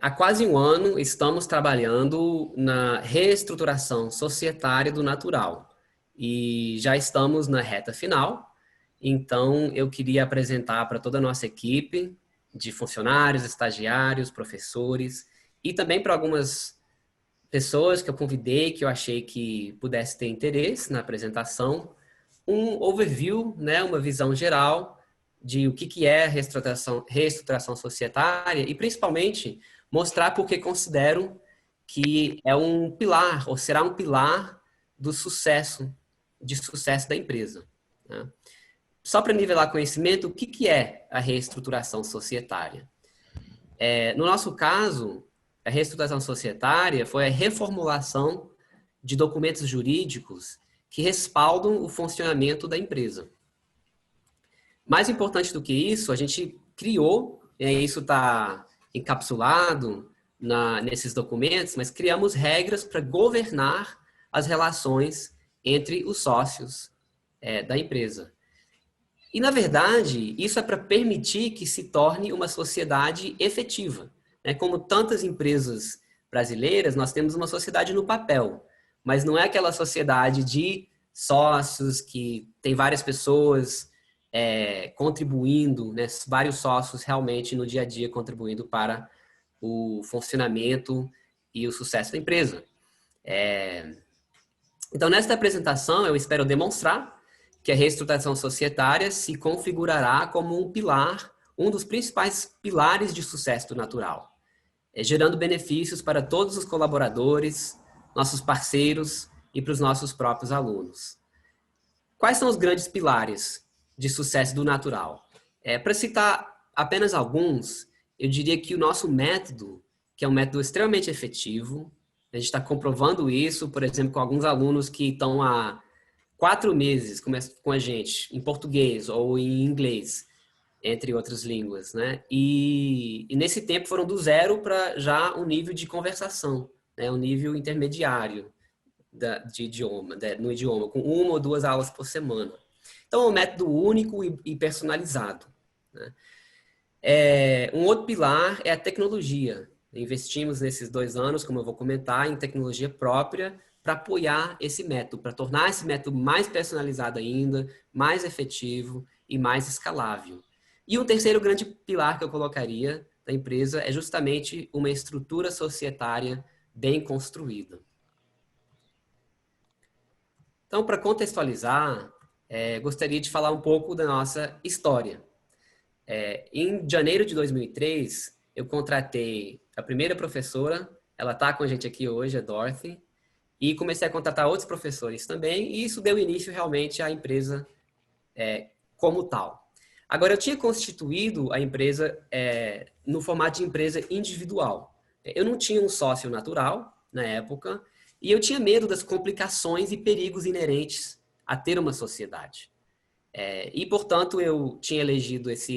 Há quase um ano estamos trabalhando na reestruturação societária do Natural e já estamos na reta final. Então, eu queria apresentar para toda a nossa equipe de funcionários, estagiários, professores e também para algumas pessoas que eu convidei, que eu achei que pudesse ter interesse na apresentação, um overview, né, uma visão geral de o que é reestruturação societária e, principalmente, mostrar por que considero que é um pilar, ou será um pilar do sucesso, de sucesso da empresa. Né? Só para nivelar conhecimento, o que é a reestruturação societária? No nosso caso, a reestruturação societária foi a reformulação de documentos jurídicos que respaldam o funcionamento da empresa. Mais importante do que isso, a gente criou, isso está encapsulado nesses documentos, mas criamos regras para governar as relações entre os sócios da empresa. E, na verdade, isso é para permitir que se torne uma sociedade efetiva. Como tantas empresas brasileiras, nós temos uma sociedade no papel, mas não é aquela sociedade de sócios que tem várias pessoas contribuindo, vários sócios realmente no dia a dia contribuindo para o funcionamento e o sucesso da empresa. Então, nesta apresentação, eu espero demonstrar que a reestruturação societária se configurará como um pilar, um dos principais pilares de sucesso do Natural, gerando benefícios para todos os colaboradores, nossos parceiros e para os nossos próprios alunos. Quais são os grandes pilares de sucesso do Natural? Para citar apenas alguns, eu diria que o nosso método, que é um método extremamente efetivo, a gente está comprovando isso, por exemplo, com alguns alunos que estão há 4 meses com a gente, em português ou em inglês, entre outras línguas, né? E nesse tempo foram do 0 para já um nível de conversação, um nível intermediário de idioma, no idioma, com 1 ou 2 aulas por semana. Então, é um método único e personalizado. Né? Um outro pilar é a tecnologia. Investimos nesses 2 anos, como eu vou comentar, em tecnologia própria para apoiar esse método, para tornar esse método mais personalizado ainda, mais efetivo e mais escalável. E um terceiro grande pilar que eu colocaria da empresa é justamente uma estrutura societária bem construída. Então, para contextualizar, gostaria de falar um pouco da nossa história. Em janeiro de 2003, eu contratei a primeira professora, ela está com a gente aqui hoje, a Dorothy, e comecei a contratar outros professores também, e isso deu início realmente à empresa como tal. Agora, eu tinha constituído a empresa no formato de empresa individual. Eu não tinha um sócio natural na época, e eu tinha medo das complicações e perigos inerentes a ter uma sociedade. E, portanto, eu tinha elegido essa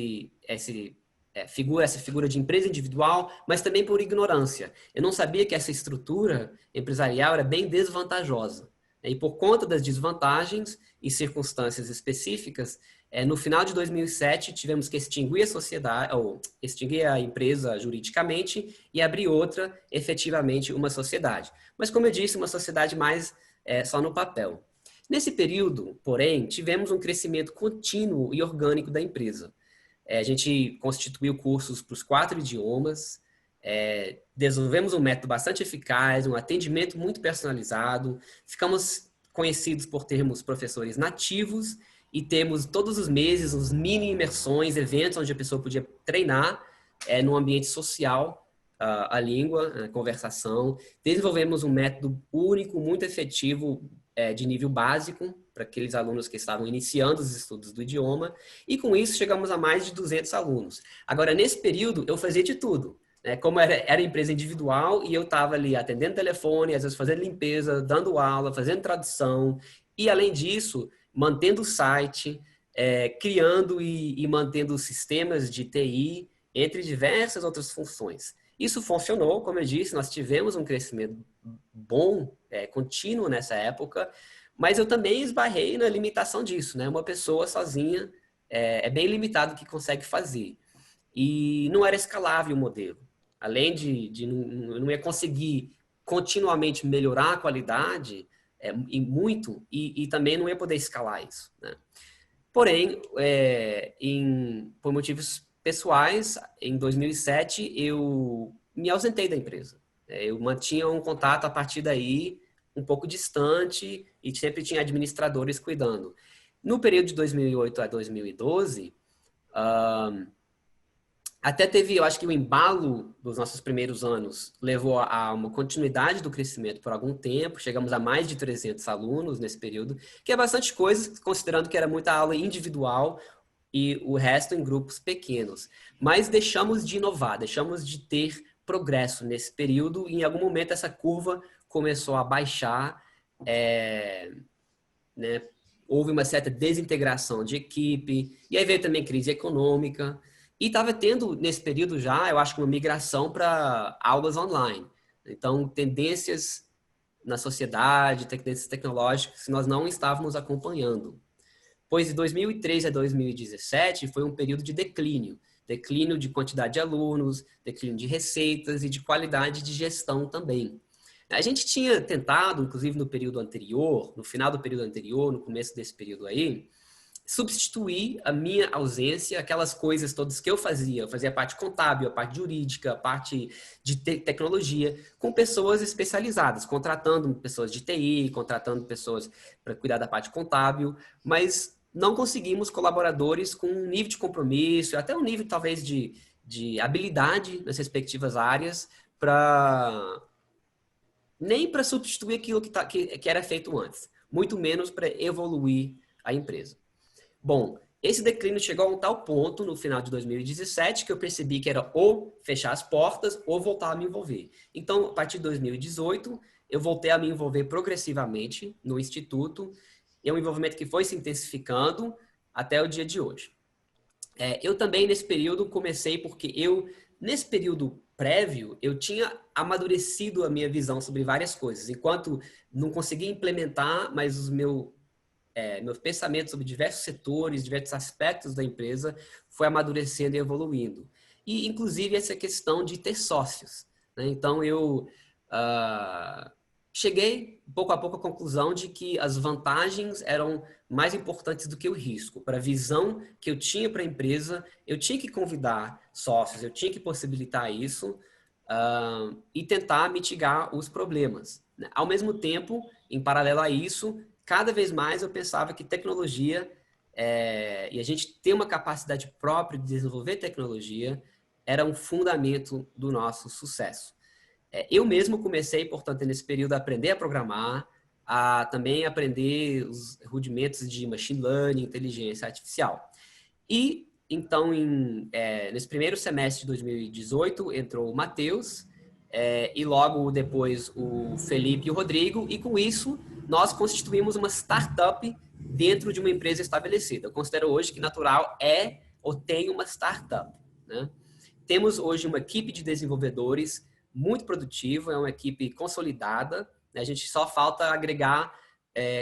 figura de empresa individual, mas também por ignorância. Eu não sabia que essa estrutura empresarial era bem desvantajosa. E por conta das desvantagens e circunstâncias específicas, no final de 2007, tivemos que extinguir a sociedade, ou extinguir a empresa juridicamente e abrir outra, efetivamente, uma sociedade. Mas, como eu disse, uma sociedade mais só no papel. Nesse período, porém, tivemos um crescimento contínuo e orgânico da empresa. A gente constituiu cursos para os 4 idiomas, desenvolvemos um método bastante eficaz, um atendimento muito personalizado, ficamos conhecidos por termos professores nativos e temos todos os meses uns mini imersões, eventos onde a pessoa podia treinar no ambiente social a língua, a conversação. Desenvolvemos um método único, muito efetivo, de nível básico, para aqueles alunos que estavam iniciando os estudos do idioma, e com isso chegamos a mais de 200 alunos. Agora, nesse período, eu fazia de tudo. Como era empresa individual, e eu estava ali atendendo telefone, às vezes fazendo limpeza, dando aula, fazendo tradução, e além disso, mantendo o site, criando e mantendo sistemas de TI, entre diversas outras funções. Isso funcionou, como eu disse, nós tivemos um crescimento bom, contínuo nessa época, mas eu também esbarrei na limitação disso, né? Uma pessoa sozinha é bem limitado o que consegue fazer. E não era escalável o modelo. além de não ia conseguir continuamente melhorar a qualidade e muito, e também não ia poder escalar isso, né? Porém, por motivos pessoais, em 2007, eu me ausentei da empresa. Eu mantinha um contato a partir daí, um pouco distante, e sempre tinha administradores cuidando. No período de 2008 a 2012, até teve, eu acho que o embalo dos nossos primeiros anos levou a uma continuidade do crescimento por algum tempo. Chegamos a mais de 300 alunos nesse período, que é bastante coisa, considerando que era muita aula individual e o resto em grupos pequenos. Mas deixamos de inovar, deixamos de ter progresso nesse período e em algum momento essa curva começou a baixar, né? Houve uma certa desintegração de equipe, e aí veio também crise econômica, e estava tendo, nesse período já, eu acho que uma migração para aulas online. Então, tendências na sociedade, tendências tecnológicas, que nós não estávamos acompanhando. Pois de 2013 a 2017 foi um período de declínio. Declínio de quantidade de alunos, declínio de receitas e de qualidade de gestão também. A gente tinha tentado, inclusive no período anterior, no final do período anterior, no começo desse período aí, substituir a minha ausência, aquelas coisas todas que eu fazia a parte contábil, a parte jurídica, a parte de tecnologia, com pessoas especializadas, contratando pessoas de TI, contratando pessoas para cuidar da parte contábil, mas não conseguimos colaboradores com um nível de compromisso, até um nível talvez de habilidade nas respectivas áreas, nem para substituir aquilo que era feito antes, muito menos para evoluir a empresa. Bom, esse declínio chegou a um tal ponto no final de 2017 que eu percebi que era ou fechar as portas ou voltar a me envolver. Então, a partir de 2018, eu voltei a me envolver progressivamente no Instituto, e é um envolvimento que foi se intensificando até o dia de hoje. Eu também, nesse período, comecei porque nesse período prévio, eu tinha amadurecido a minha visão sobre várias coisas. Enquanto não conseguia implementar, mas meus pensamentos sobre diversos setores, diversos aspectos da empresa foi amadurecendo e evoluindo. E, inclusive, essa questão de ter sócios, né? Então, eu cheguei, pouco a pouco, à conclusão de que as vantagens eram mais importantes do que o risco. Para a visão que eu tinha para a empresa, eu tinha que convidar sócios, eu tinha que possibilitar isso e tentar mitigar os problemas, né? Ao mesmo tempo, em paralelo a isso, cada vez mais eu pensava que tecnologia e a gente ter uma capacidade própria de desenvolver tecnologia era um fundamento do nosso sucesso. Eu mesmo comecei, portanto, nesse período a aprender a programar, a também aprender os rudimentos de machine learning, inteligência artificial. E, então, nesse primeiro semestre de 2018, entrou o Matheus, e logo depois o Felipe e o Rodrigo, e com isso nós constituímos uma startup dentro de uma empresa estabelecida. Eu considero hoje que Natural ou tem uma startup, né? Temos hoje uma equipe de desenvolvedores muito produtiva, é uma equipe consolidada, né? A gente só falta agregar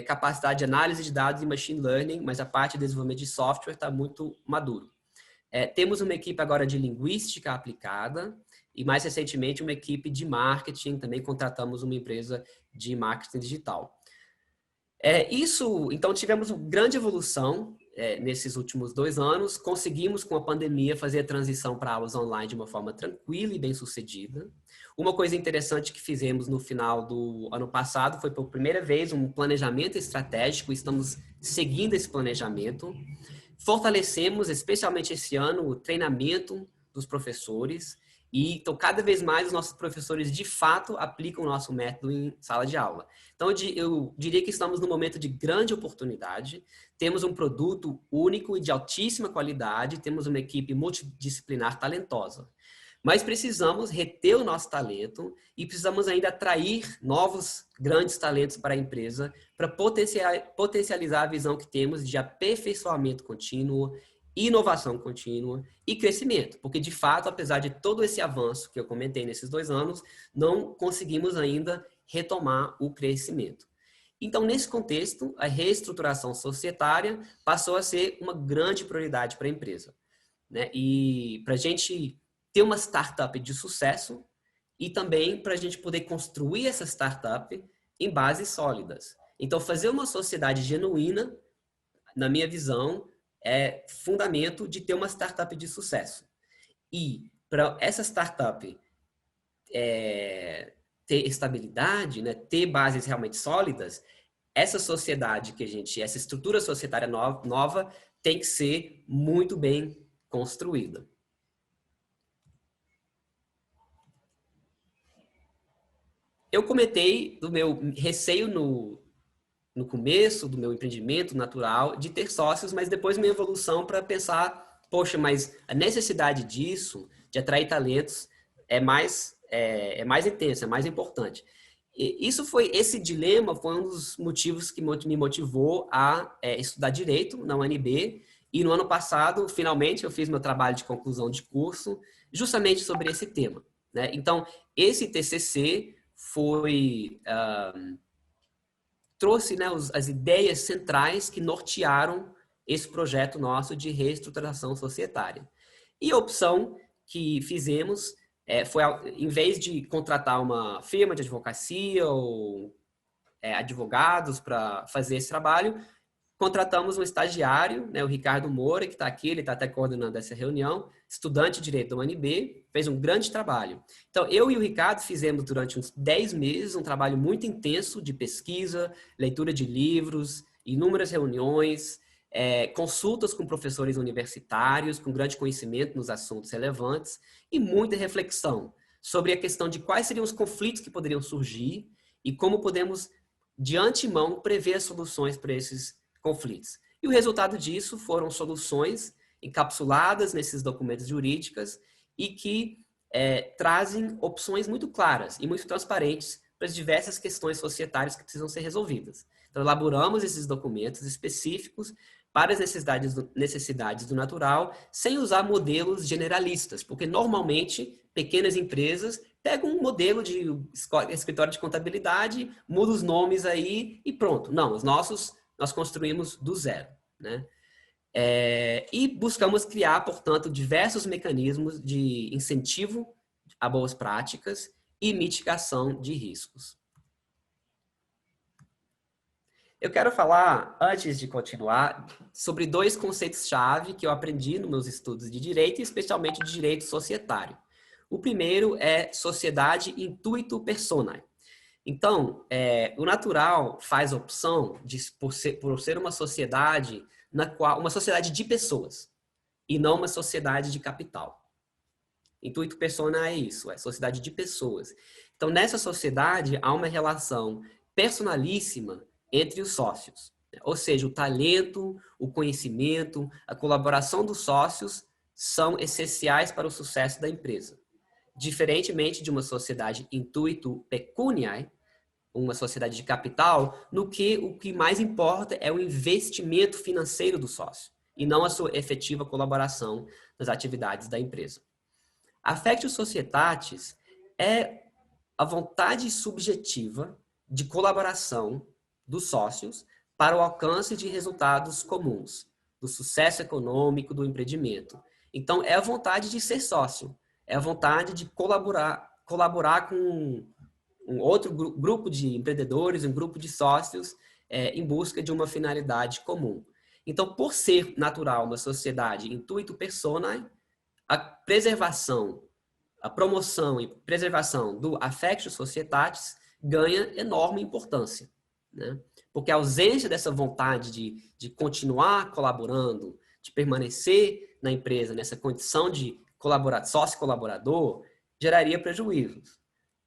capacidade de análise de dados e machine learning, mas a parte de desenvolvimento de software está muito maduro. Temos uma equipe agora de linguística aplicada e, mais recentemente, uma equipe de marketing. Também contratamos uma empresa de marketing digital. Então, tivemos uma grande evolução nesses últimos 2 anos. Conseguimos, com a pandemia, fazer a transição para aulas online de uma forma tranquila e bem-sucedida. Uma coisa interessante que fizemos no final do ano passado foi, pela primeira vez, um planejamento estratégico. Estamos seguindo esse planejamento. Fortalecemos, especialmente esse ano, o treinamento dos professores. E, então, cada vez mais os nossos professores, de fato, aplicam o nosso método em sala de aula. Então, eu diria que estamos num momento de grande oportunidade. Temos um produto único e de altíssima qualidade. Temos uma equipe multidisciplinar talentosa. Mas precisamos reter o nosso talento e precisamos ainda atrair novos grandes talentos para a empresa para potencializar a visão que temos de aperfeiçoamento contínuo, inovação contínua e crescimento. Porque, de fato, apesar de todo esse avanço que eu comentei nesses 2 anos, não conseguimos ainda retomar o crescimento. Então, nesse contexto, a reestruturação societária passou a ser uma grande prioridade para a empresa, né? E para a gente ter uma startup de sucesso e também para a gente poder construir essa startup em bases sólidas. Então, fazer uma sociedade genuína, na minha visão, é fundamento de ter uma startup de sucesso. E para essa startup ter estabilidade, né, ter bases realmente sólidas, essa sociedade essa estrutura societária nova tem que ser muito bem construída. Eu comentei do meu receio no começo do meu empreendimento natural de ter sócios, mas depois minha evolução para pensar, poxa, mas a necessidade disso, de atrair talentos, é mais intensa, é mais importante. Esse dilema foi um dos motivos que me motivou a estudar Direito na UNB, e no ano passado, finalmente, eu fiz meu trabalho de conclusão de curso justamente sobre esse tema, né? Então, esse TCC trouxe, né, as ideias centrais que nortearam esse projeto nosso de reestruturação societária. E a opção que fizemos foi, em vez de contratar uma firma de advocacia ou advogados para fazer esse trabalho, contratamos um estagiário, né, o Ricardo Moura, que está aqui, ele está até coordenando essa reunião, estudante de Direito da UNB, fez um grande trabalho. Então, eu e o Ricardo fizemos durante uns 10 meses um trabalho muito intenso de pesquisa, leitura de livros, inúmeras reuniões, consultas com professores universitários, com grande conhecimento nos assuntos relevantes, e muita reflexão sobre a questão de quais seriam os conflitos que poderiam surgir e como podemos, de antemão, prever as soluções para esses conflitos. E o resultado disso foram soluções encapsuladas nesses documentos jurídicos e que trazem opções muito claras e muito transparentes para as diversas questões societárias que precisam ser resolvidas. Então, elaboramos esses documentos específicos para as necessidades do natural, sem usar modelos generalistas, porque normalmente pequenas empresas pegam um modelo de escritório de contabilidade, muda os nomes aí e pronto. Não, os nossos nós construímos do zero, né? E buscamos criar, portanto, diversos mecanismos de incentivo a boas práticas e mitigação de riscos. Eu quero falar, antes de continuar, sobre 2 conceitos-chave que eu aprendi nos meus estudos de direito, especialmente de direito societário. O primeiro é sociedade intuito personae. Então, o natural faz opção por ser uma sociedade uma sociedade de pessoas e não uma sociedade de capital. Intuito personae é isso, é sociedade de pessoas. Então, nessa sociedade há uma relação personalíssima entre os sócios, ou seja, o talento, o conhecimento, a colaboração dos sócios são essenciais para o sucesso da empresa. Diferentemente de uma sociedade intuito pecuniae, uma sociedade de capital, no que o que mais importa é o investimento financeiro do sócio e não a sua efetiva colaboração nas atividades da empresa. Affectio Societatis é a vontade subjetiva de colaboração dos sócios para o alcance de resultados comuns, do sucesso econômico do empreendimento. Então, é a vontade de ser sócio, é a vontade de colaborar com um outro grupo de empreendedores, um grupo de sócios, em busca de uma finalidade comum. Então, por ser natural uma sociedade intuito personae, a preservação, a promoção e preservação do affectio societatis ganha enorme importância, né? Porque a ausência dessa vontade de continuar colaborando, de permanecer na empresa nessa condição de sócio-colaborador, geraria prejuízos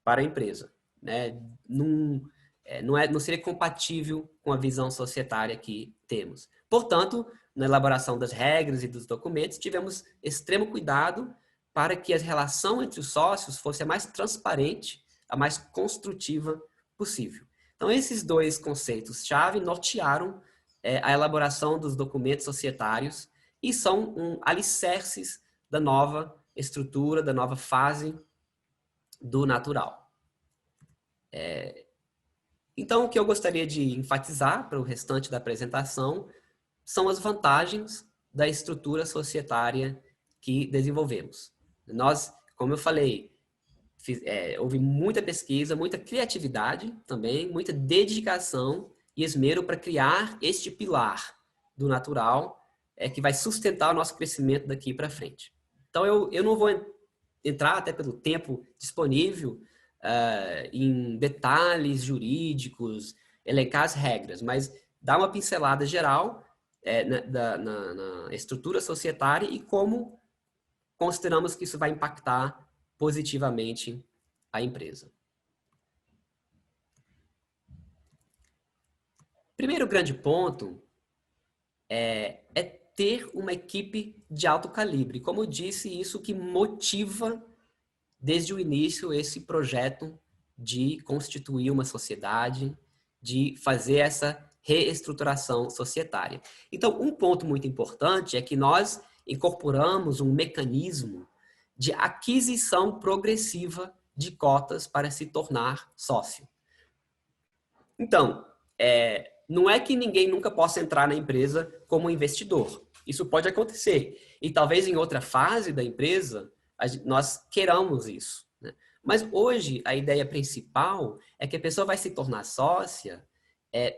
para a empresa, né? Não seria compatível com a visão societária que temos. Portanto, na elaboração das regras e dos documentos, tivemos extremo cuidado para que a relação entre os sócios fosse a mais transparente, a mais construtiva possível. Então, esses 2 conceitos-chave nortearam a elaboração dos documentos societários e são alicerces da nova estrutura, da nova fase do natural. Então, o que eu gostaria de enfatizar para o restante da apresentação são as vantagens da estrutura societária que desenvolvemos. Nós, como eu falei, houve muita pesquisa, muita criatividade também, muita dedicação e esmero para criar este pilar do natural que vai sustentar o nosso crescimento daqui para frente. Então, eu não vou entrar, até pelo tempo disponível, em detalhes jurídicos, elencar as regras, mas dar uma pincelada geral na estrutura societária e como consideramos que isso vai impactar positivamente a empresa. Primeiro grande ponto é ter uma equipe de alto calibre. Como eu disse, isso que motiva desde o início esse projeto de constituir uma sociedade, de fazer essa reestruturação societária. Então, um ponto muito importante é que nós incorporamos um mecanismo de aquisição progressiva de cotas para se tornar sócio. Então, não é que ninguém nunca possa entrar na empresa como investidor. Isso pode acontecer. E talvez em outra fase da empresa, nós queiramos isso, né? Mas hoje, a ideia principal é que a pessoa vai se tornar sócia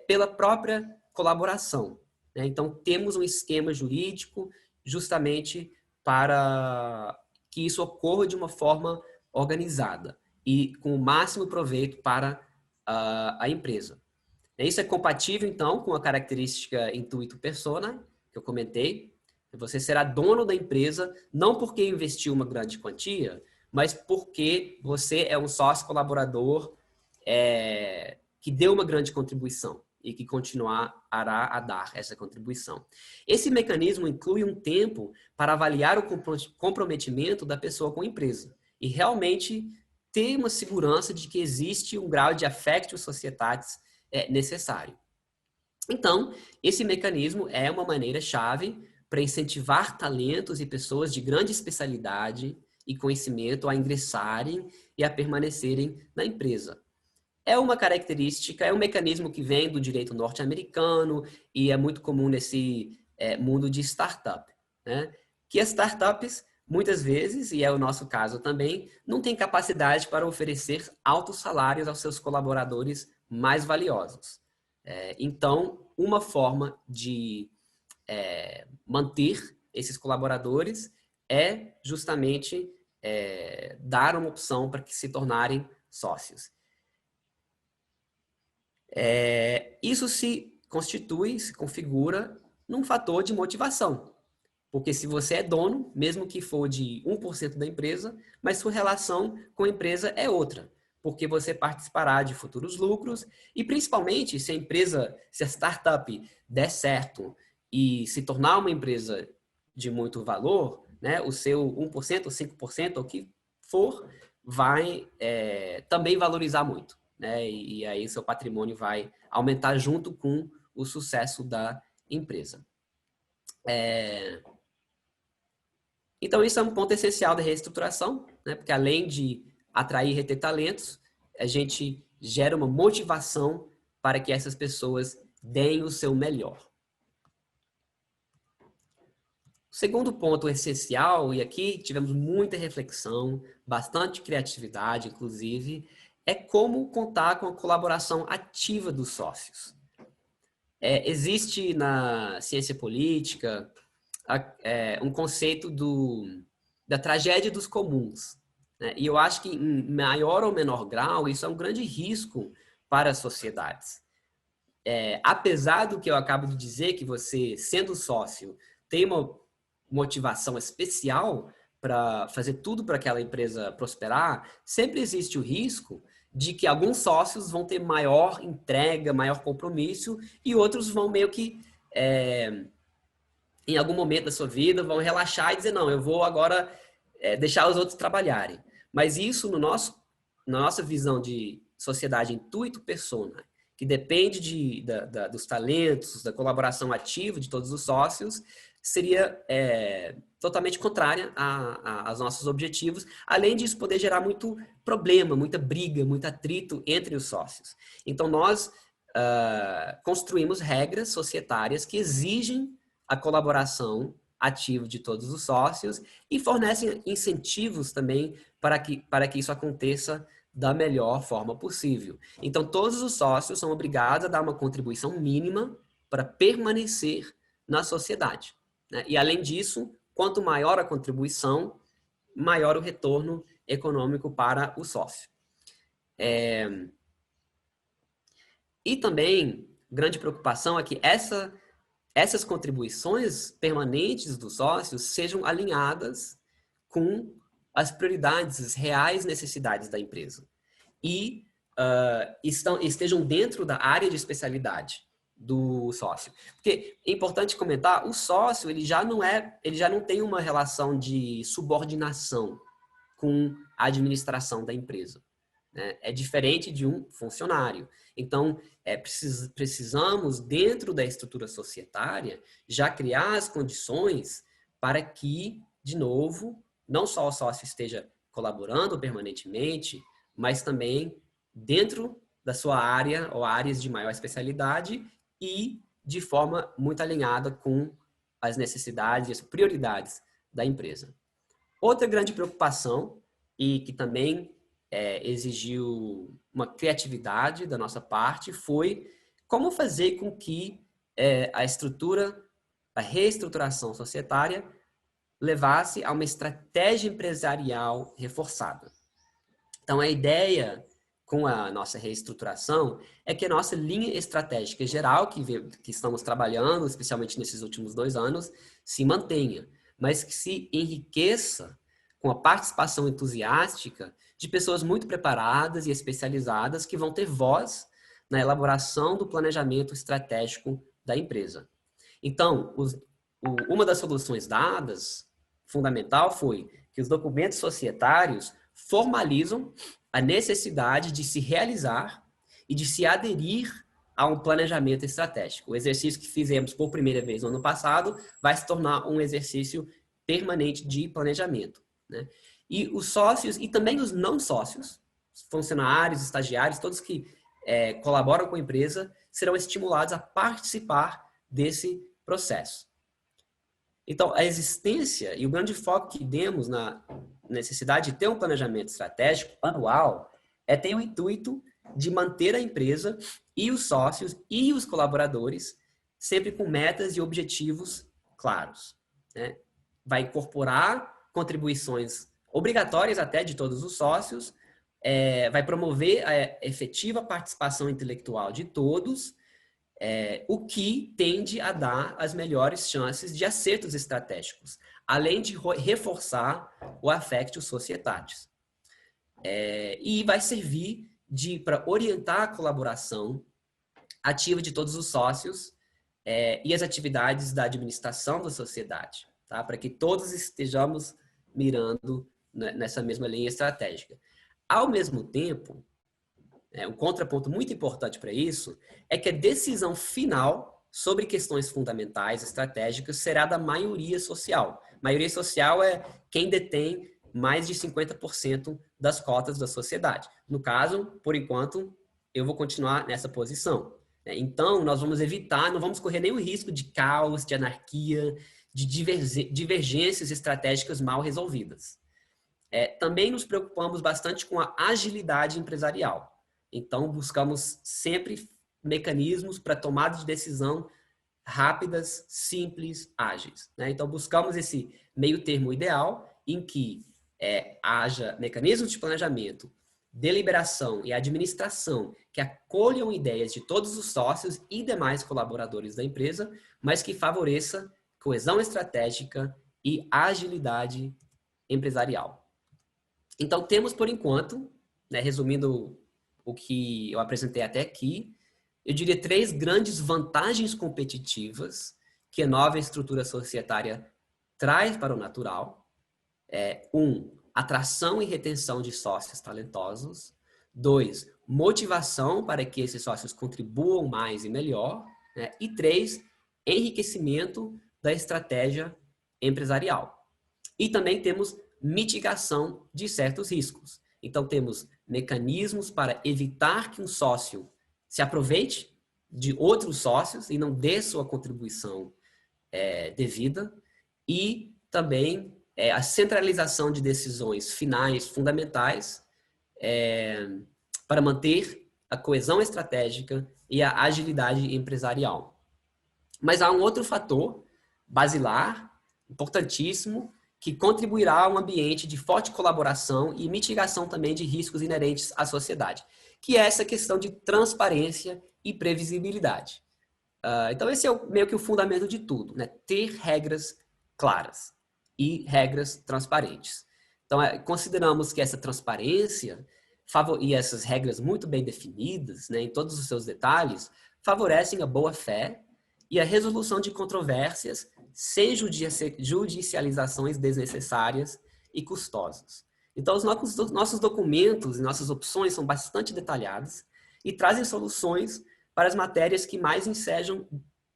pela própria colaboração, né? Então, temos um esquema jurídico justamente para que isso ocorra de uma forma organizada e com o máximo proveito para a empresa. Isso é compatível, então, com a característica intuito persona, que eu comentei. Você será dono da empresa, não porque investiu uma grande quantia, mas porque você é um sócio colaborador que deu uma grande contribuição e que continuará a dar essa contribuição. Esse mecanismo inclui um tempo para avaliar o comprometimento da pessoa com a empresa e realmente ter uma segurança de que existe um grau de affectio societatis necessário. Então, esse mecanismo é uma maneira-chave para incentivar talentos e pessoas de grande especialidade e conhecimento a ingressarem e a permanecerem na empresa. É uma característica, é um mecanismo que vem do direito norte-americano e é muito comum nesse mundo de startup, né? Que as startups, muitas vezes, e é o nosso caso também, não têm capacidade para oferecer altos salários aos seus colaboradores mais valiosos. Então, uma forma de manter esses colaboradores é justamente dar uma opção para que se tornarem sócios. Isso se constitui, se configura num fator de motivação. Porque se você é dono, mesmo que for de 1% da empresa, mas sua relação com a empresa é outra. Porque você participará de futuros lucros e principalmente se a startup der certo e se tornar uma empresa de muito valor, né, o seu 1%, 5%, ou o que for, vai também valorizar muito, né? E aí seu patrimônio vai aumentar junto com o sucesso da empresa. Então, isso é um ponto essencial da reestruturação, né? Porque além de atrair e reter talentos, a gente gera uma motivação para que essas pessoas deem o seu melhor. O segundo ponto essencial, e aqui tivemos muita reflexão, bastante criatividade, inclusive, é como contar com a colaboração ativa dos sócios. Existe na ciência política um conceito da tragédia dos comuns, né? E eu acho que em maior ou menor grau isso é um grande risco para as sociedades. Apesar do que eu acabo de dizer, que você, sendo sócio, tem uma motivação especial para fazer tudo para aquela empresa prosperar, sempre existe o risco de que alguns sócios vão ter maior entrega, maior compromisso e outros vão meio que em algum momento da sua vida, vão relaxar e dizer, não, eu vou agora deixar os outros trabalharem. Mas isso, na nossa visão de sociedade intuito persona, que depende dos talentos, da colaboração ativa de todos os sócios, seria totalmente contrária aos nossos objetivos, além disso poder gerar muito problema, muita briga, muito atrito entre os sócios. Então, nós construímos regras societárias que exigem a colaboração ativo de todos os sócios e fornecem incentivos também para que isso aconteça da melhor forma possível. Então, todos os sócios são obrigados a dar uma contribuição mínima para permanecer na sociedade, né? E, além disso, quanto maior a contribuição, maior o retorno econômico para o sócio. E também, grande preocupação é que essas contribuições permanentes dos sócios sejam alinhadas com as prioridades, as reais necessidades da empresa. E estejam dentro da área de especialidade do sócio. Porque é importante comentar, o sócio ele já não tem uma relação de subordinação com a administração da empresa, né? É diferente de um funcionário. Então, precisamos, dentro da estrutura societária, já criar as condições para que, de novo, não só o sócio esteja colaborando permanentemente, mas também dentro da sua área ou áreas de maior especialidade e de forma muito alinhada com as necessidades e as prioridades da empresa. Outra grande preocupação, e que também exigiu uma criatividade da nossa parte, foi como fazer com que a reestruturação societária levasse a uma estratégia empresarial reforçada. Então, a ideia com a nossa reestruturação é que a nossa linha estratégica geral, que estamos trabalhando, especialmente nesses últimos 2 anos, se mantenha, mas que se enriqueça com a participação entusiástica de pessoas muito preparadas e especializadas que vão ter voz na elaboração do planejamento estratégico da empresa. Então, uma das soluções dadas, fundamental, foi que os documentos societários formalizam a necessidade de se realizar e de se aderir a um planejamento estratégico. O exercício que fizemos por primeira vez no ano passado vai se tornar um exercício permanente de planejamento, né? E os sócios e também os não sócios, funcionários, estagiários, todos que colaboram com a empresa, serão estimulados a participar desse processo. Então, a existência e o grande foco que demos na necessidade de ter um planejamento estratégico anual tem o intuito de manter a empresa e os sócios e os colaboradores sempre com metas e objetivos claros, né? Vai incorporar contribuições obrigatórias até de todos os sócios, vai promover a efetiva participação intelectual de todos, o que tende a dar as melhores chances de acertos estratégicos, além de reforçar o affectio societatis. E vai servir para orientar a colaboração ativa de todos os sócios e as atividades da administração da sociedade, tá? Para que todos estejamos mirando nessa mesma linha estratégica. Ao mesmo tempo, um contraponto muito importante para isso é que a decisão final sobre questões fundamentais, estratégicas, será da maioria social. Maioria social é quem detém mais de 50% das cotas da sociedade. No caso, por enquanto, eu vou continuar nessa posição. Então, nós vamos evitar, não vamos correr nenhum risco de caos, de anarquia, de divergências estratégicas mal resolvidas. Também nos preocupamos bastante com a agilidade empresarial. Então, buscamos sempre mecanismos para tomada de decisão rápidas, simples, ágeis, né? Então, buscamos esse meio termo ideal em que haja mecanismos de planejamento, deliberação e administração que acolham ideias de todos os sócios e demais colaboradores da empresa, mas que favoreça coesão estratégica e agilidade empresarial. Então, temos, por enquanto, né, resumindo o que eu apresentei até aqui, eu diria 3 grandes vantagens competitivas que a nova estrutura societária traz para o natural. 1, atração e retenção de sócios talentosos. 2, motivação para que esses sócios contribuam mais e melhor, né? E 3, enriquecimento da estratégia empresarial. E também temos mitigação de certos riscos. Então, temos mecanismos para evitar que um sócio se aproveite de outros sócios e não dê sua contribuição devida. e também a centralização de decisões finais fundamentais para manter a coesão estratégica e a agilidade empresarial. Mas há um outro fator basilar, importantíssimo, que contribuirá a um ambiente de forte colaboração e mitigação também de riscos inerentes à sociedade, que é essa questão de transparência e previsibilidade. Então, esse é meio que o fundamento de tudo, né? Ter regras claras e regras transparentes. Então, consideramos que essa transparência e essas regras muito bem definidas, né, em todos os seus detalhes, favorecem a boa-fé e a resolução de controvérsias sem judicializações desnecessárias e custosas. Então, os nossos documentos e nossas opções são bastante detalhadas e trazem soluções para as matérias que mais ensejam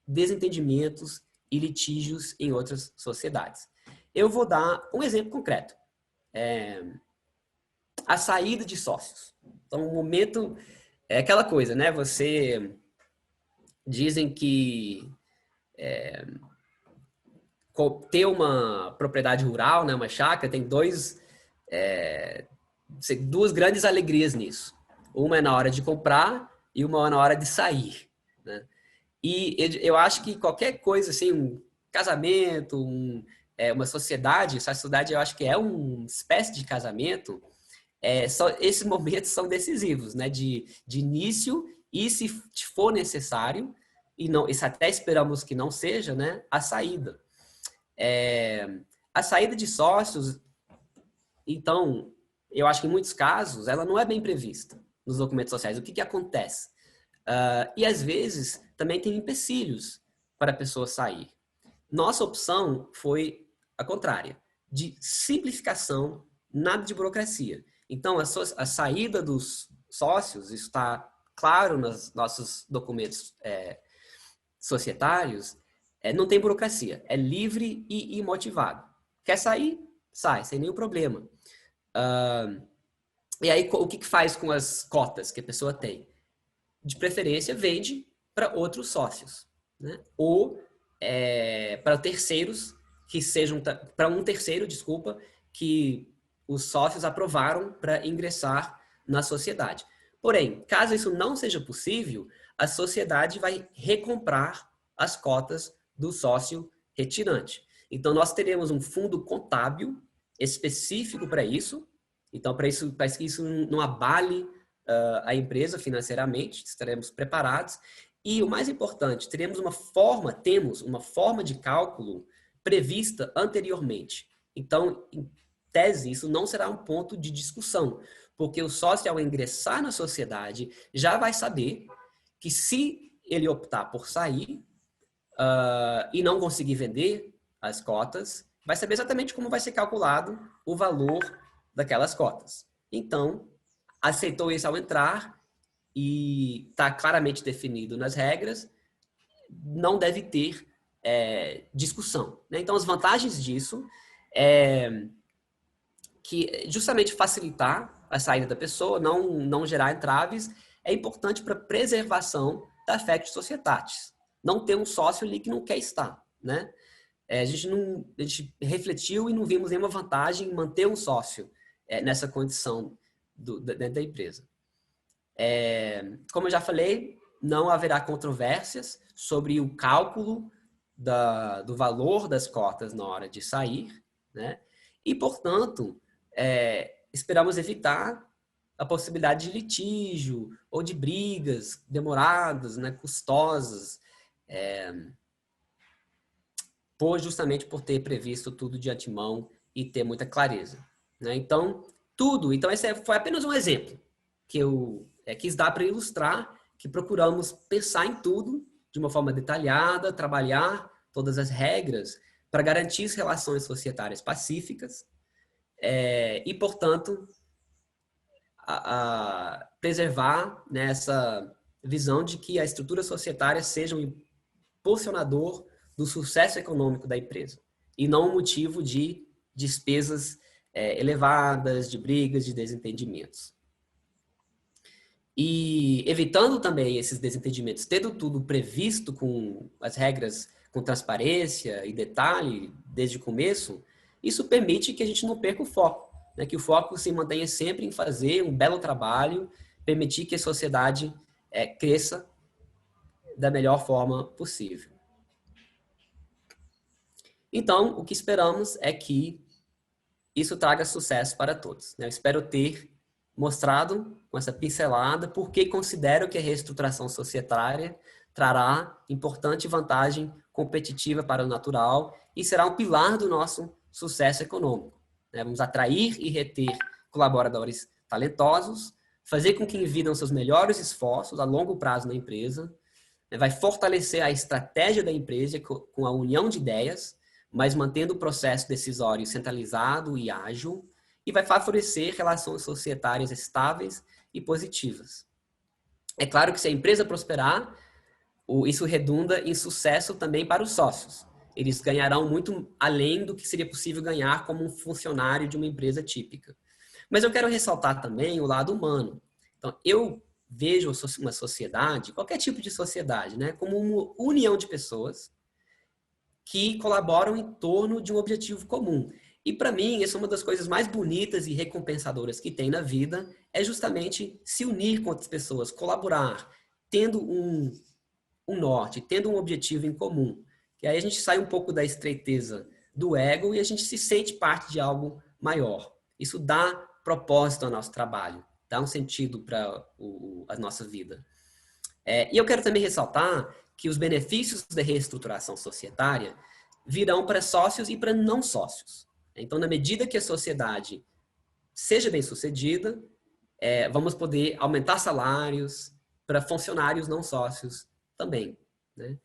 desentendimentos e litígios em outras sociedades. Eu vou dar um exemplo concreto. A saída de sócios. Então, o momento é aquela coisa, né? Dizem que ter uma propriedade rural, né, uma chácara, tem duas grandes alegrias nisso. Uma é na hora de comprar e uma é na hora de sair, né? E eu acho que qualquer coisa, assim, um casamento, uma sociedade, essa sociedade eu acho que é uma espécie de casamento, esses momentos são decisivos, né? De início e, se for necessário, isso até esperamos que não seja, né? A saída. A saída de sócios, então, eu acho que em muitos casos, ela não é bem prevista nos documentos sociais. O que acontece? E às vezes também tem empecilhos para a pessoa sair. Nossa opção foi a contrária, de simplificação, nada de burocracia. Então, a saída dos sócios está claro nos nossos documentos societários, não tem burocracia, é livre e imotivado. Quer sair? Sai, sem nenhum problema. E aí, o que faz com as cotas que a pessoa tem? De preferência, vende para outros sócios, né? Ou para terceiros que sejam, para um terceiro, desculpa, que os sócios aprovaram para ingressar na sociedade. Porém, caso isso não seja possível, a sociedade vai recomprar as cotas do sócio retirante. Então, nós teremos um fundo contábil específico para isso. Então, para que isso não abale a empresa financeiramente, estaremos preparados. E o mais importante, temos uma forma de cálculo prevista anteriormente. Então, em tese, isso não será um ponto de discussão, porque o sócio, ao ingressar na sociedade, já vai saber que, se ele optar por sair e não conseguir vender as cotas, vai saber exatamente como vai ser calculado o valor daquelas cotas. Então, aceitou isso ao entrar e está claramente definido nas regras, não deve ter discussão, né? Então, as vantagens disso é que justamente facilitar a saída da pessoa, não gerar entraves, é importante para a preservação da Factus Societatis. Não ter um sócio ali que não quer estar, né? A gente refletiu e não vimos nenhuma vantagem em manter um sócio nessa condição dentro da empresa. Como eu já falei, não haverá controvérsias sobre o cálculo do valor das cotas na hora de sair, né? E, portanto, esperamos evitar a possibilidade de litígio ou de brigas demoradas, né, custosas, justamente por ter previsto tudo de antemão e ter muita clareza, né? Então, esse foi apenas um exemplo que eu quis dar para ilustrar que procuramos pensar em tudo de uma forma detalhada, trabalhar todas as regras para garantir as relações societárias pacíficas e, portanto, preservar, né, essa visão de que a estrutura societária seja um impulsionador do sucesso econômico da empresa e não um motivo de despesas elevadas, de brigas, de desentendimentos. E evitando também esses desentendimentos, tendo tudo previsto com as regras com transparência e detalhe desde o começo, isso permite que a gente não perca o foco, né? Que o foco se mantenha sempre em fazer um belo trabalho, permitir que a sociedade cresça da melhor forma possível. Então, o que esperamos é que isso traga sucesso para todos, né? Eu espero ter mostrado com essa pincelada por que considero que a reestruturação societária trará importante vantagem competitiva para o natural e será um pilar do nosso sucesso econômico, né? Vamos atrair e reter colaboradores talentosos, fazer com que invidam seus melhores esforços a longo prazo na empresa, né? Vai fortalecer a estratégia da empresa com a união de ideias, mas mantendo o processo decisório centralizado e ágil, e vai favorecer relações societárias estáveis e positivas. É claro que se a empresa prosperar, isso redunda em sucesso também para os sócios. Eles ganharão muito além do que seria possível ganhar como um funcionário de uma empresa típica. Mas eu quero ressaltar também o lado humano. Então, eu vejo uma sociedade, qualquer tipo de sociedade, né, como uma união de pessoas que colaboram em torno de um objetivo comum. E para mim, essa é uma das coisas mais bonitas e recompensadoras que tem na vida, é justamente se unir com outras pessoas, colaborar, tendo um norte, tendo um objetivo em comum. E aí a gente sai um pouco da estreiteza do ego e a gente se sente parte de algo maior. Isso dá propósito ao nosso trabalho, dá um sentido para a nossa vida. E eu quero também ressaltar que os benefícios da reestruturação societária virão para sócios e para não sócios. Então, na medida que a sociedade seja bem-sucedida, vamos poder aumentar salários para funcionários não sócios também, né?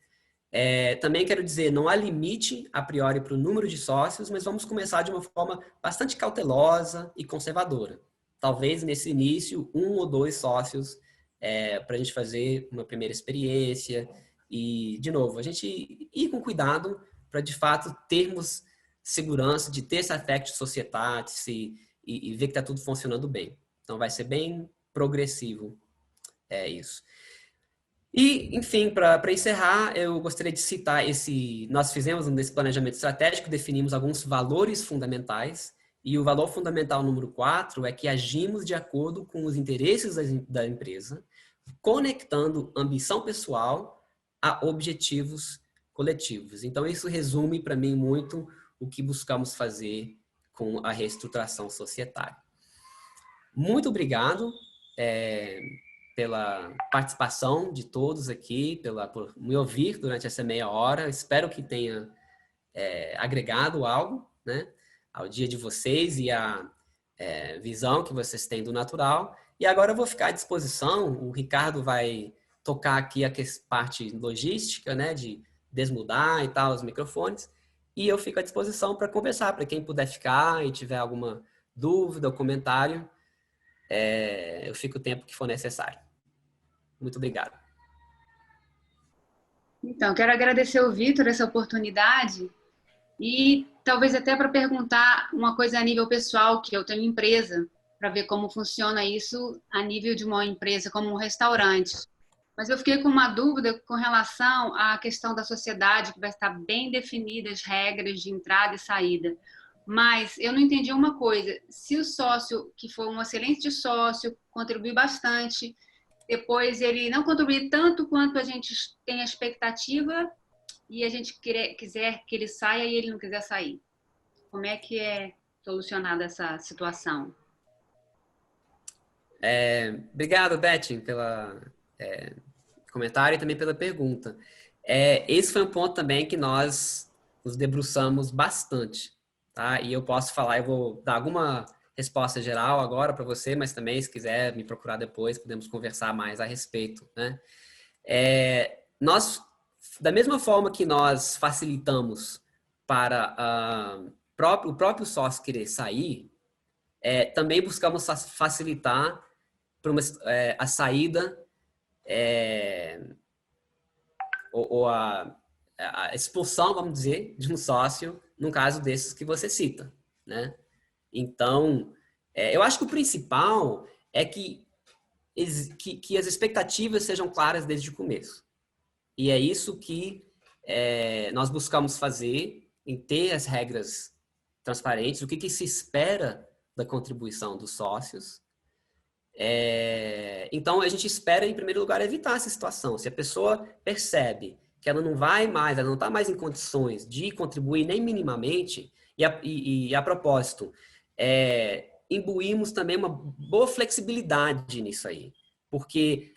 Também quero dizer, não há limite a priori para o número de sócios, mas vamos começar de uma forma bastante cautelosa e conservadora. Talvez nesse início, 1 ou 2 sócios para a gente fazer uma primeira experiência e, de novo, a gente ir com cuidado para, de fato, termos segurança de ter esse affect societatis e ver que está tudo funcionando bem. Então, vai ser bem progressivo isso. E, enfim, para encerrar, eu gostaria de citar nós fizemos nesse planejamento estratégico, definimos alguns valores fundamentais, e o valor fundamental número 4 é que agimos de acordo com os interesses da empresa, conectando ambição pessoal a objetivos coletivos. Então, isso resume para mim muito o que buscamos fazer com a reestruturação societária. Muito obrigado pela participação de todos aqui, por me ouvir durante essa meia hora. Espero que tenha agregado algo, né, ao dia de vocês e à visão que vocês têm do natural. E agora eu vou ficar à disposição, o Ricardo vai tocar aqui a parte logística, né, de desmudar e tal, os microfones, e eu fico à disposição para conversar, para quem puder ficar e tiver alguma dúvida ou comentário, eu fico o tempo que for necessário. Muito obrigado. Então, quero agradecer ao Vitor essa oportunidade e talvez até para perguntar uma coisa a nível pessoal, que eu tenho empresa, para ver como funciona isso a nível de uma empresa como um restaurante. Mas eu fiquei com uma dúvida com relação à questão da sociedade, que vai estar bem definidas as regras de entrada e saída. Mas eu não entendi uma coisa, se o sócio, que foi um excelente sócio, contribuiu bastante, depois ele não contribuir tanto quanto a gente tem a expectativa e a gente quiser que ele saia e ele não quiser sair. Como é que é solucionada essa situação? Obrigado, Beth, pelo comentário e também pela pergunta. Esse foi um ponto também que nós nos debruçamos bastante, tá? E eu posso falar, eu vou dar alguma resposta geral agora para você, mas também, se quiser me procurar depois, podemos conversar mais a respeito, né? Nós, da mesma forma que nós facilitamos para o próprio sócio querer sair, também buscamos facilitar para a saída ou a expulsão, vamos dizer, de um sócio, num caso desses que você cita, né? Então, eu acho que o principal é que as expectativas sejam claras desde o começo. E é isso que nós buscamos fazer em ter as regras transparentes, o que se espera da contribuição dos sócios. Então, a gente espera, em primeiro lugar, evitar essa situação. Se a pessoa percebe que ela não vai mais, ela não está mais em condições de contribuir nem minimamente, e a propósito, imbuímos também uma boa flexibilidade nisso aí. Porque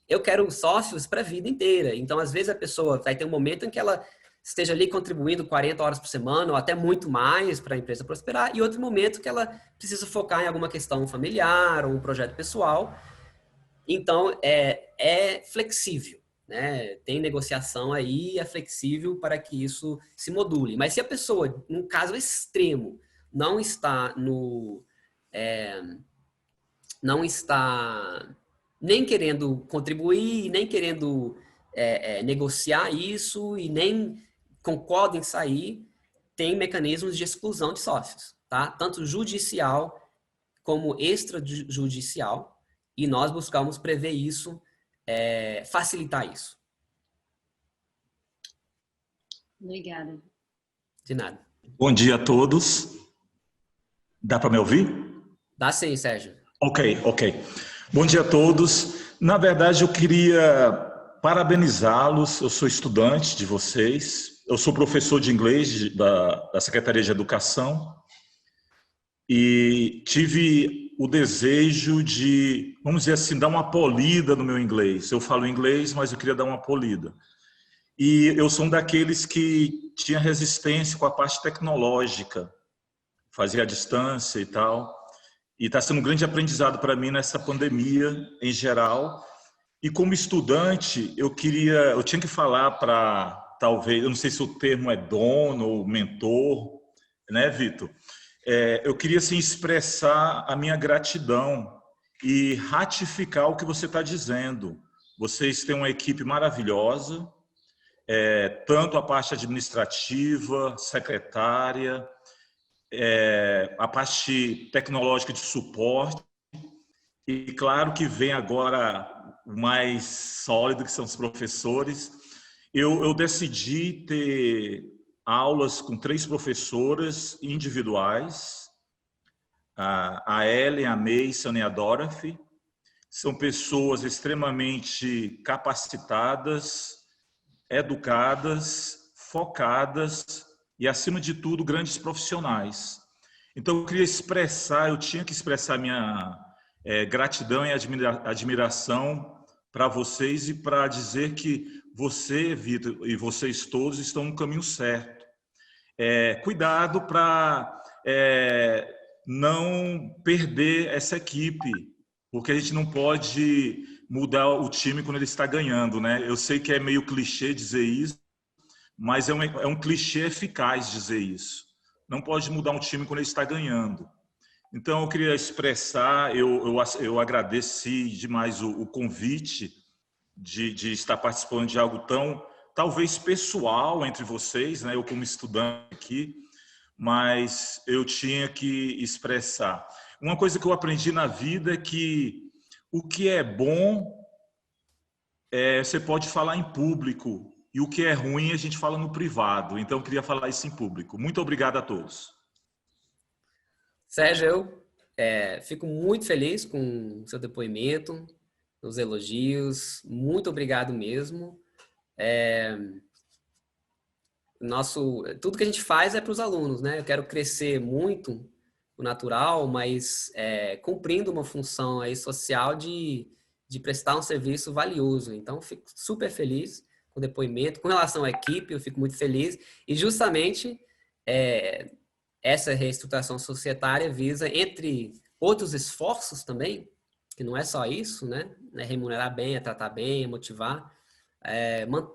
eu quero sócios para a vida inteira. Então, às vezes, a pessoa vai ter um momento em que ela esteja ali contribuindo 40 horas por semana, ou até muito mais para a empresa prosperar, e outro momento que ela precisa focar em alguma questão familiar, ou um projeto pessoal. Então, é flexível, né? Tem negociação aí, é flexível para que isso se module. Mas se a pessoa, num caso extremo, não está nem querendo contribuir, nem querendo negociar isso, e nem concorda em sair, tem mecanismos de exclusão de sócios, tá? Tanto judicial como extrajudicial, e nós buscamos prever isso, facilitar isso. Obrigada. De nada. Bom dia a todos. Dá para me ouvir? Dá sim, Sérgio. Ok. Bom dia a todos. Na verdade, eu queria parabenizá-los. Eu sou estudante de vocês. Eu sou professor de inglês da Secretaria de Educação e tive o desejo de, vamos dizer assim, dar uma polida no meu inglês. Eu falo inglês, mas eu queria dar uma polida. E eu sou um daqueles que tinha resistência com a parte tecnológica, fazia à distância e tal. E está sendo um grande aprendizado para mim nessa pandemia em geral. E como estudante, eu tinha que falar para, talvez, eu não sei se o termo é dono ou mentor, né, Vitor? Eu queria assim, expressar a minha gratidão e ratificar o que você está dizendo. Vocês têm uma equipe maravilhosa, tanto a parte administrativa, secretária, a parte tecnológica de suporte, e claro que vem agora o mais sólido, que são os professores. Eu decidi ter aulas com 3 professoras individuais, a Ellen, a Mason e a Dorothy. São pessoas extremamente capacitadas, educadas, focadas e, acima de tudo, grandes profissionais. Então, eu tinha que expressar minha gratidão e admiração para vocês e para dizer que você, Vitor, e vocês todos estão no caminho certo. Cuidado para não perder essa equipe, porque a gente não pode mudar o time quando ele está ganhando, né? Eu sei que é meio clichê dizer isso, mas é um clichê eficaz dizer isso. Não pode mudar um time quando ele está ganhando. Então, eu queria expressar, eu agradeci demais o convite de estar participando de algo tão, talvez, pessoal entre vocês, né? Eu como estudante aqui, mas eu tinha que expressar. Uma coisa que eu aprendi na vida é que o que é bom, você pode falar em público, e o que é ruim a gente fala no privado. Então, eu queria falar isso em público. Muito obrigado a todos. Sérgio, eu fico muito feliz com o seu depoimento, os elogios. Muito obrigado mesmo. Tudo que a gente faz é para os alunos, né? Eu quero crescer muito o natural, mas cumprindo uma função aí social de prestar um serviço valioso. Então, fico super feliz com o depoimento. Com relação à equipe, eu fico muito feliz. E justamente essa reestruturação societária visa, entre outros esforços também, que não é só isso, né? É remunerar bem, é tratar bem, é motivar,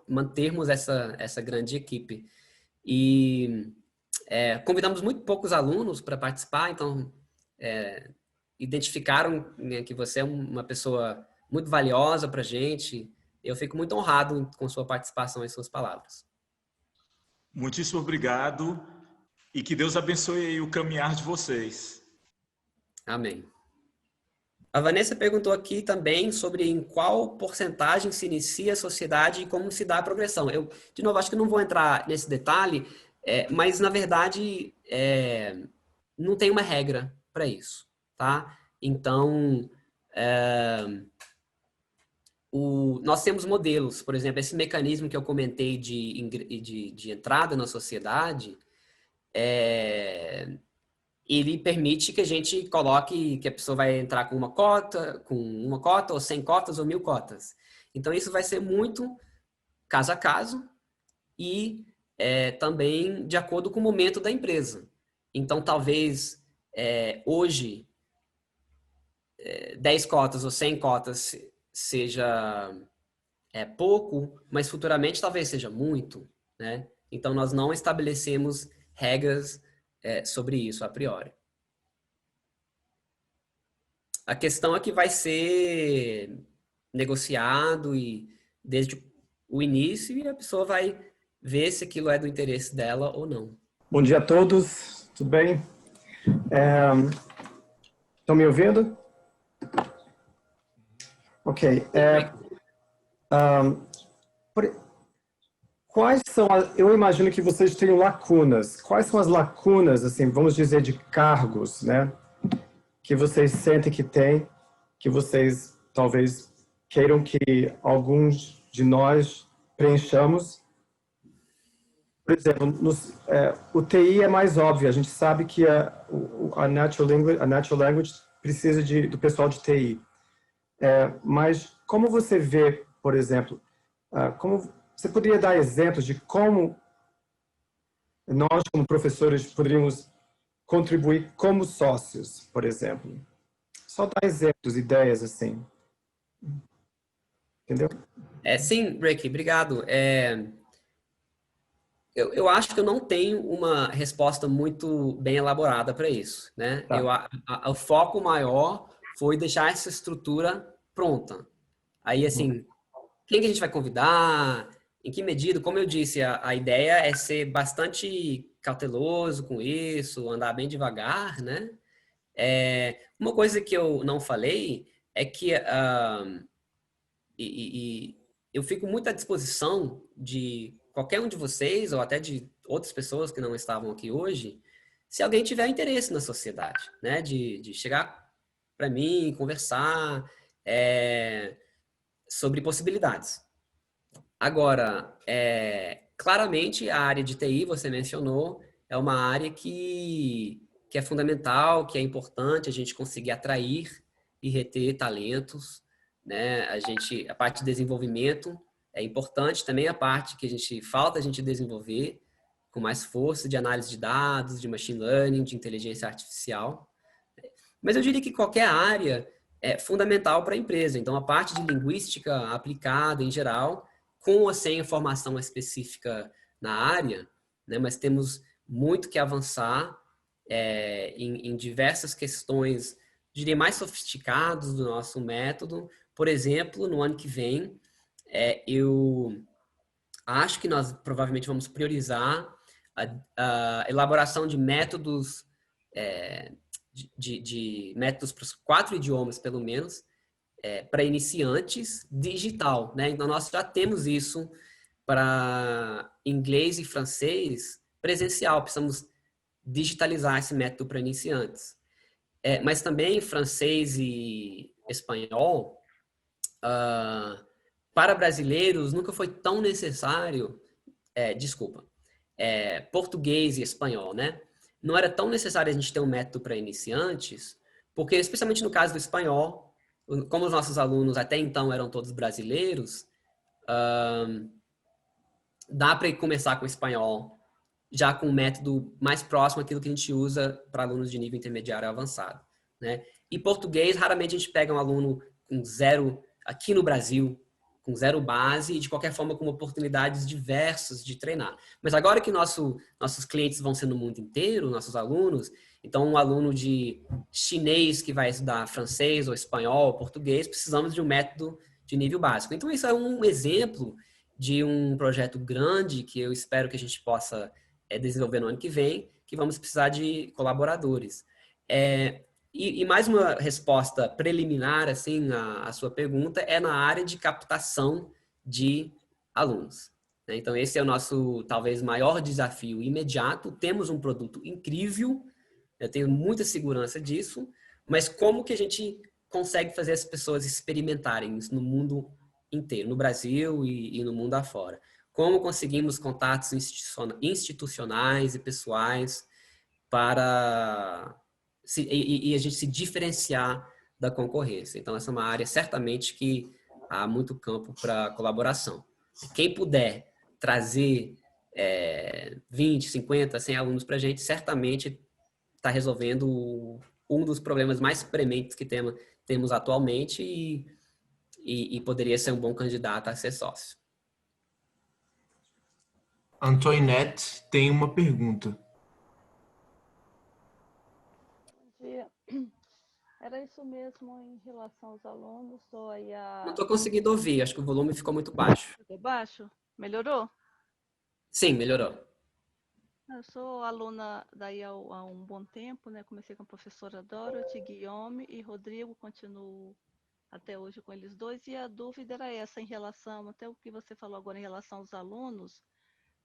mantermos essa grande equipe. E convidamos muito poucos alunos para participar, então identificaram, né, que você é uma pessoa muito valiosa para a gente. Eu fico muito honrado com sua participação e suas palavras. Muitíssimo obrigado e que Deus abençoe o caminhar de vocês. Amém. A Vanessa perguntou aqui também sobre em qual porcentagem se inicia a sociedade e como se dá a progressão. Eu, de novo, acho que não vou entrar nesse detalhe, mas, na verdade, não tem uma regra para isso, tá? Então, nós temos modelos, por exemplo, esse mecanismo que eu comentei de entrada na sociedade, ele permite que a gente coloque que a pessoa vai entrar com uma cota, ou 100 cotas, ou 1000 cotas. Então, isso vai ser muito caso a caso e também de acordo com o momento da empresa. Então, talvez hoje 10 cotas ou 100 cotas seja pouco, mas futuramente talvez seja muito, né? Então, nós não estabelecemos regras sobre isso a priori. A questão é que vai ser negociado e desde o início e a pessoa vai ver se aquilo é do interesse dela ou não. Bom dia a todos, tudo bem? Estão me ouvindo? Ok. Quais são eu imagino que vocês tenham lacunas. Quais são as lacunas, assim, vamos dizer, de cargos, né? Que vocês sentem que tem, que vocês talvez queiram que alguns de nós preenchamos. Por exemplo, o TI é mais óbvio. A gente sabe que a natural language precisa do pessoal de TI. Mas como você vê, por exemplo, você poderia dar exemplos de como nós, como professores, poderíamos contribuir como sócios, por exemplo? Só dar exemplos, ideias, assim. Entendeu? Sim, Ricky, obrigado. Eu acho que eu não tenho uma resposta muito bem elaborada para isso, né? Tá. O foco maior foi deixar essa estrutura pronta. Aí, assim, quem que a gente vai convidar? Em que medida? Como eu disse, a ideia é ser bastante cauteloso com isso, andar bem devagar, né? Uma coisa que eu não falei é que eu fico muito à disposição de qualquer um de vocês, ou até de outras pessoas que não estavam aqui hoje, se alguém tiver interesse na sociedade, né? De chegar para mim, conversar sobre possibilidades. Agora, claramente a área de TI, você mencionou, é uma área que é fundamental, que é importante a gente conseguir atrair e reter talentos, né? A parte de desenvolvimento é importante, também a parte que falta a gente desenvolver com mais força de análise de dados, de machine learning, de inteligência artificial. Mas eu diria que qualquer área é fundamental para a empresa. Então, a parte de linguística aplicada em geral, com ou sem formação específica na área, né? Mas temos muito que avançar em diversas questões, diria, mais sofisticadas do nosso método. Por exemplo, no ano que vem, eu acho que nós provavelmente vamos priorizar a elaboração de métodos, de métodos para os 4 idiomas, pelo menos, para iniciantes digital, né? Então, nós já temos isso para inglês e francês presencial. Precisamos digitalizar esse método para iniciantes. Mas também francês e espanhol, para brasileiros, nunca foi tão necessário. Português e espanhol, né? Não era tão necessário a gente ter um método para iniciantes, porque, especialmente no caso do espanhol, como os nossos alunos até então eram todos brasileiros, dá para começar com o espanhol já com um método mais próximo àquilo que a gente usa para alunos de nível intermediário avançado, né? E português, raramente a gente pega um aluno com 0, aqui no Brasil, com 0 base e, de qualquer forma, com oportunidades diversas de treinar. Mas agora que nossos clientes vão ser no mundo inteiro, nossos alunos, então um aluno de chinês que vai estudar francês ou espanhol ou português, precisamos de um método de nível básico. Então, isso é um exemplo de um projeto grande que eu espero que a gente possa desenvolver no ano que vem, que vamos precisar de colaboradores. E mais uma resposta preliminar, assim, à sua pergunta, é na área de captação de alunos. Então, esse é o nosso, talvez, maior desafio imediato. Temos um produto incrível, eu tenho muita segurança disso, mas como que a gente consegue fazer as pessoas experimentarem isso no mundo inteiro, no Brasil e no mundo afora? Como conseguimos contatos institucionais e pessoais para a gente se diferenciar da concorrência. Então, essa é uma área, certamente, que há muito campo para colaboração. Quem puder trazer 20, 50, 100 alunos para a gente, certamente está resolvendo um dos problemas mais prementes que temos atualmente e poderia ser um bom candidato a ser sócio. Antoinette tem uma pergunta. Era isso mesmo em relação aos alunos? Ou aí Não estou conseguindo ouvir, acho que o volume ficou muito baixo. Ficou baixo? Melhorou? Sim, melhorou. Eu sou aluna daí há um bom tempo, né? Comecei com a professora Dorothy, Guilherme e Rodrigo, continuo até hoje com eles dois. E a dúvida era essa em relação, até o que você falou agora em relação aos alunos,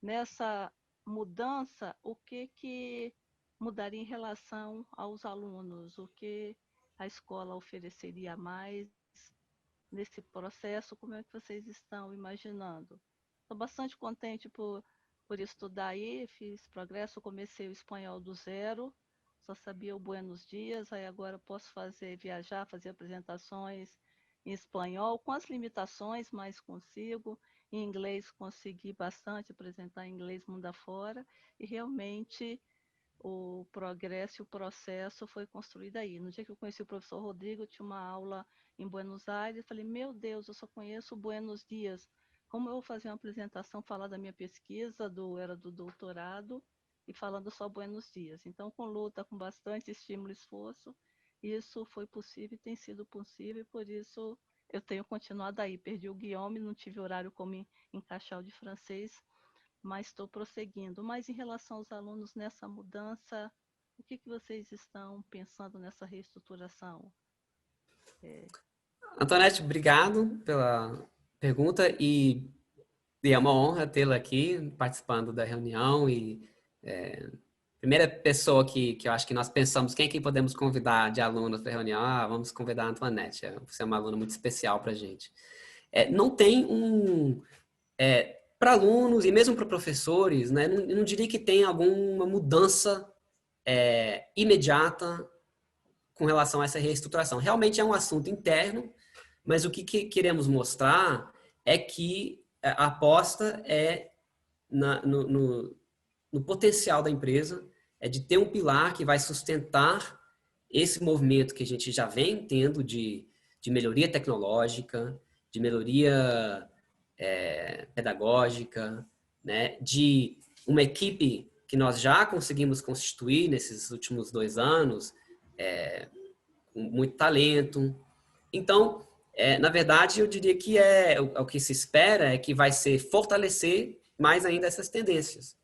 nessa mudança, o que mudaria em relação aos alunos? O que a escola ofereceria mais nesse processo? Como é que vocês estão imaginando? Estou bastante contente por estudar aí, fiz progresso, comecei o espanhol do zero, só sabia o buenos dias, aí agora posso viajar, fazer apresentações em espanhol, com as limitações, mas consigo. Em inglês consegui bastante apresentar em inglês mundo afora, e realmente o progresso e o processo foi construído aí. No dia que eu conheci o professor Rodrigo, eu tinha uma aula em Buenos Aires, falei, meu Deus, eu só conheço Buenos Dias. Como eu vou fazer uma apresentação, falar da minha pesquisa, era do doutorado, e falando só Buenos Dias. Então, com luta, com bastante estímulo e esforço, isso foi possível e tem sido possível, e por isso eu tenho continuado aí. Perdi o Guilherme, não tive horário como encaixar o de francês, mas estou prosseguindo. Mas em relação aos alunos nessa mudança, o que vocês estão pensando nessa reestruturação? Antoinette, obrigado pela pergunta e é uma honra tê-la aqui participando da reunião e primeira pessoa que eu acho que nós pensamos quem que podemos convidar de alunos para a reunião, vamos convidar a Antoinette, você é uma aluna muito especial para a gente. Não tem para alunos e mesmo para professores, né, não diria que tem alguma mudança imediata com relação a essa reestruturação. Realmente é um assunto interno, mas o que queremos mostrar é que a aposta é no potencial da empresa, é de ter um pilar que vai sustentar esse movimento que a gente já vem tendo de melhoria tecnológica, de melhoria pedagógica, né, de uma equipe que nós já conseguimos constituir nesses últimos 2 anos, com muito talento. Então, na verdade, eu diria que o que se espera é que vai ser fortalecer mais ainda essas tendências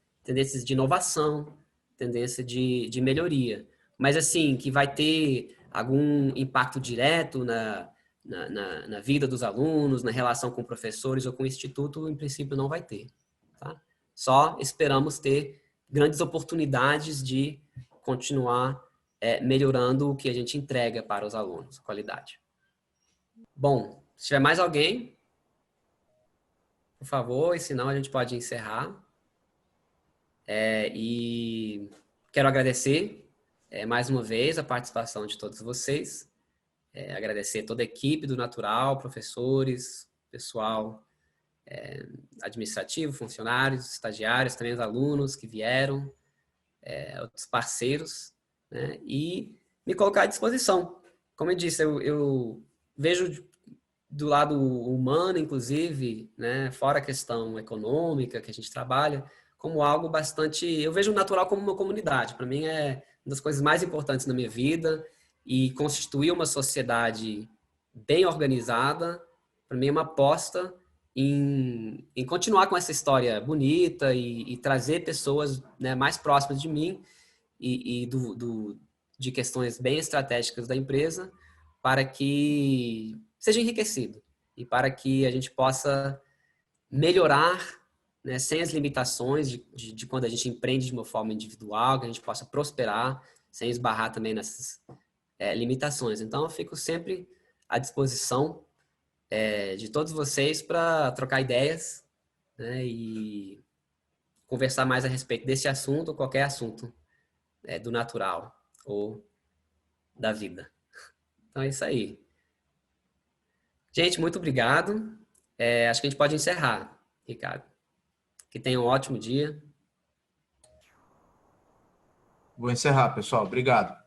de inovação, tendência de melhoria. Mas, assim, que vai ter algum impacto direto na vida dos alunos, na relação com professores ou com o instituto, em princípio não vai ter. Tá? Só esperamos ter grandes oportunidades de continuar melhorando o que a gente entrega para os alunos, qualidade. Bom, se tiver mais alguém, por favor, e senão a gente pode encerrar. E quero agradecer mais uma vez a participação de todos vocês, agradecer toda a equipe do Natural, professores, pessoal administrativo, funcionários, estagiários, também os alunos que vieram, outros parceiros, né, e me colocar à disposição. Como eu disse, eu vejo do lado humano, inclusive, né, fora a questão econômica que a gente trabalha, como algo bastante... Eu vejo o Natural como uma comunidade. Para mim é uma das coisas mais importantes na minha vida, e constituir uma sociedade bem organizada, para mim é uma aposta em continuar com essa história bonita e trazer pessoas, né, mais próximas de mim e de questões bem estratégicas da empresa para que seja enriquecido e para que a gente possa melhorar, né, sem as limitações de quando a gente empreende de uma forma individual, que a gente possa prosperar sem esbarrar também nessas limitações. Então, eu fico sempre à disposição de todos vocês para trocar ideias, né, e conversar mais a respeito desse assunto ou qualquer assunto do natural ou da vida. Então é isso aí. Gente, muito obrigado. Acho que a gente pode encerrar, Ricardo. Que tenha um ótimo dia. Vou encerrar, pessoal. Obrigado.